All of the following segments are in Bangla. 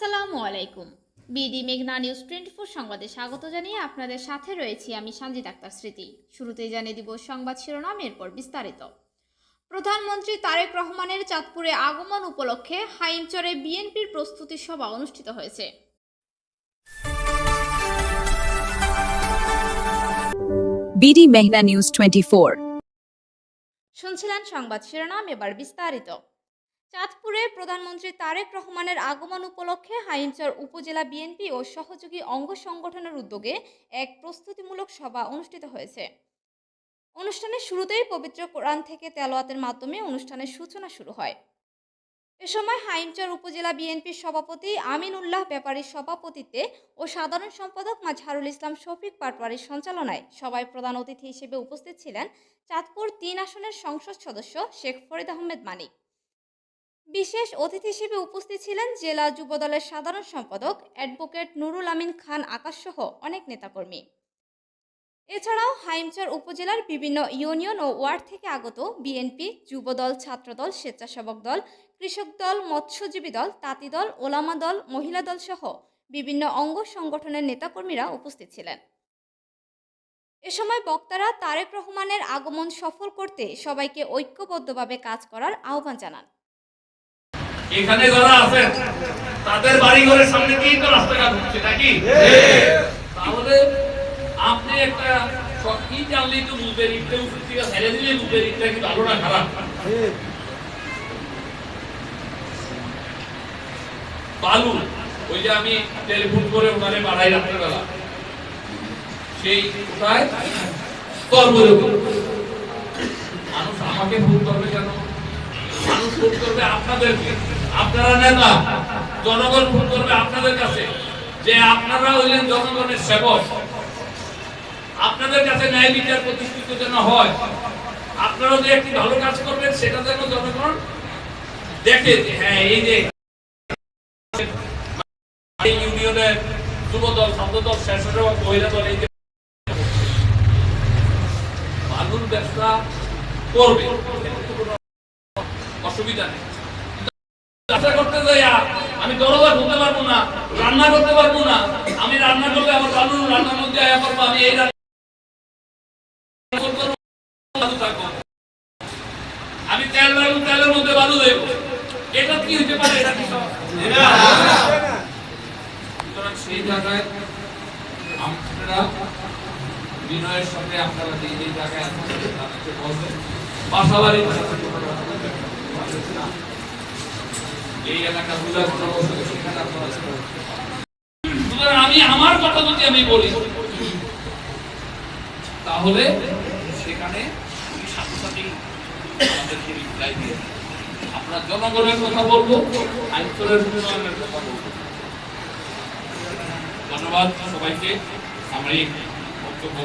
আসসালামু আলাইকুম। বিডি মেঘনা নিউজ 24 সংবাদে স্বাগত জানিয়ে আপনাদের সাথে রয়েছি আমি সঞ্জিত আক্তার স্মৃতি। শুরুতেই জানিয়ে দিব সংবাদ শিরোনাম, এরপর বিস্তারিত। প্রধানমন্ত্রী তারেক রহমানের চাঁদপুরে আগমন উপলক্ষে হাইমচরে বিএনপির প্রস্তুতি সভা অনুষ্ঠিত হয়েছে। বিডি মেঘনা নিউজ 24 শুনছিলেন সংবাদ শিরোনাম, এবার বিস্তারিত। চাঁদপুরে প্রধানমন্ত্রী তারেক রহমানের আগমন উপলক্ষে হাইমচর উপজেলা বিএনপি ও সহযোগী অঙ্গ সংগঠনের উদ্যোগে এক প্রস্তুতিমূলক সভা অনুষ্ঠিত হয়েছে। অনুষ্ঠানের শুরুতেই পবিত্র কোরআন থেকে তেলাওয়াতের মাধ্যমে অনুষ্ঠানের সূচনা শুরু হয়। এ সময় হাইমচর উপজেলা বিএনপির সভাপতি আমিনুল্লাহ ব্যাপারীর সভাপতিত্বে ও সাধারণ সম্পাদক মাজহারুল ইসলাম শফিক পাটোয়ারির সঞ্চালনায় সভায় প্রধান অতিথি হিসেবে উপস্থিত ছিলেন চাঁদপুর ৩ আসনের সংসদ সদস্য শেখ ফরিদ আহমেদ মানিক। বিশেষ অতিথি হিসেবে উপস্থিত ছিলেন জেলা যুবদলের সাধারণ সম্পাদক অ্যাডভোকেট নুরুল আমিন খান আকাশ সহ অনেক নেতাকর্মী। এছাড়াও হাইমচর উপজেলার বিভিন্ন ইউনিয়ন ও ওয়ার্ড থেকে আগত বিএনপি, যুবদল, ছাত্রদল, স্বেচ্ছাসেবক দল, কৃষক দল, মৎস্যজীবী দল, তাঁতি দল, ওলামা দল, মহিলা দল সহ বিভিন্ন অঙ্গ সংগঠনের নেতাকর্মীরা উপস্থিত ছিলেন। এ সময় বক্তারা তারেক রহমানের আগমন সফল করতে সবাইকে ঐক্যবদ্ধভাবে কাজ করার আহ্বান জানান। এখানে যারা আছেন তাদের বাড়ি ঘরের সামনে কি তো রাস্তাঘাট হচ্ছে নাকি? তাহলে আপনি একটা কি জানলেই তো বুঝবেন ইটটা উপর থেকে ফেলে দিলে বুঝবেন ইটটা কি ভালো না খারাপ। বালু ওই যে আমি টেলিফোন করে ওখানে বাড়াই রাত্রেবেলা সেই কোথায় মানুষ আমাকে ভুল করবে কেন? মানুষ ভোট করবে আপনাদেরকে, আপনারা নেতা, জনগণ ভোট করবে আপনাদের কাছে, যে আপনারা হইলেন জনগণের সেবক। আপনাদের কাছে ন্যায় বিচার প্রতিষ্ঠিত যেন হয়, আপনারা যে একটি ভালো কাজ করবেন সেটা যেন জনগণ দেখে যে হ্যাঁ এই যে ইউনিয়নের যুবদল, ছাত্রদল, স্বেচ্ছাসেবক, মহিলা দল এই যে বালুর ব্যবসা করবে অসুবিধা নেই। চাষা করতে যাই আমি দরবার হতে পারবো না, রান্না করতে পারবো না। আমি রান্না করলে আমার বালু রান্নার মধ্যে আয়া করবো, আমি এই আমি তেল লাগবো, তেলের মধ্যে বালু দেব, এটা কি হইতে পারে? এটা কি সুতরাং সেই জায়গায় আপনারা বিনয়ের সঙ্গে আপনারা যে জায়গায় বলবেন বাসাবাড়ি এই এলাকা আমি আমার কথা যদি আমি বলি তাহলে সেখানে সাথে সাথেই আমাদেরকে রিপ্লাই দিয়ে আমরা জনগণের কথা বলবো, আইনসরের উন্নয়নের কথা বলবো। ধন্যবাদ সবাইকে। আমরা এই বক্তব্য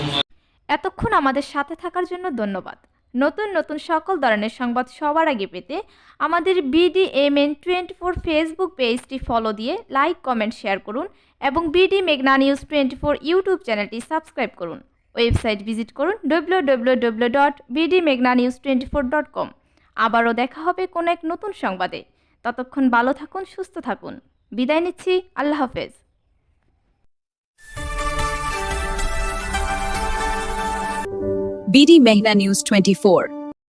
এতক্ষণ আমাদের সাথে থাকার জন্য ধন্যবাদ। নতুন নতুন সকল ধরনের সংবাদ সবার আগে পেতে আমাদের BDMN 24 ফেসবুক পেজটি ফলো দিয়ে লাইক, কমেন্ট, শেয়ার করুন এবং বিডি মেঘনা নিউজ 24 ইউটিউব চ্যানেলটি সাবস্ক্রাইব করুন। ওয়েবসাইট ভিজিট করুন www.bdmeghnanews24.com। আবারও দেখা হবে কোনো এক নতুন সংবাদে। ততক্ষণ ভালো থাকুন, সুস্থ থাকুন। বিদায় নিচ্ছি, আল্লাহ হাফেজ। বিডি মেঘনা নিউজ 24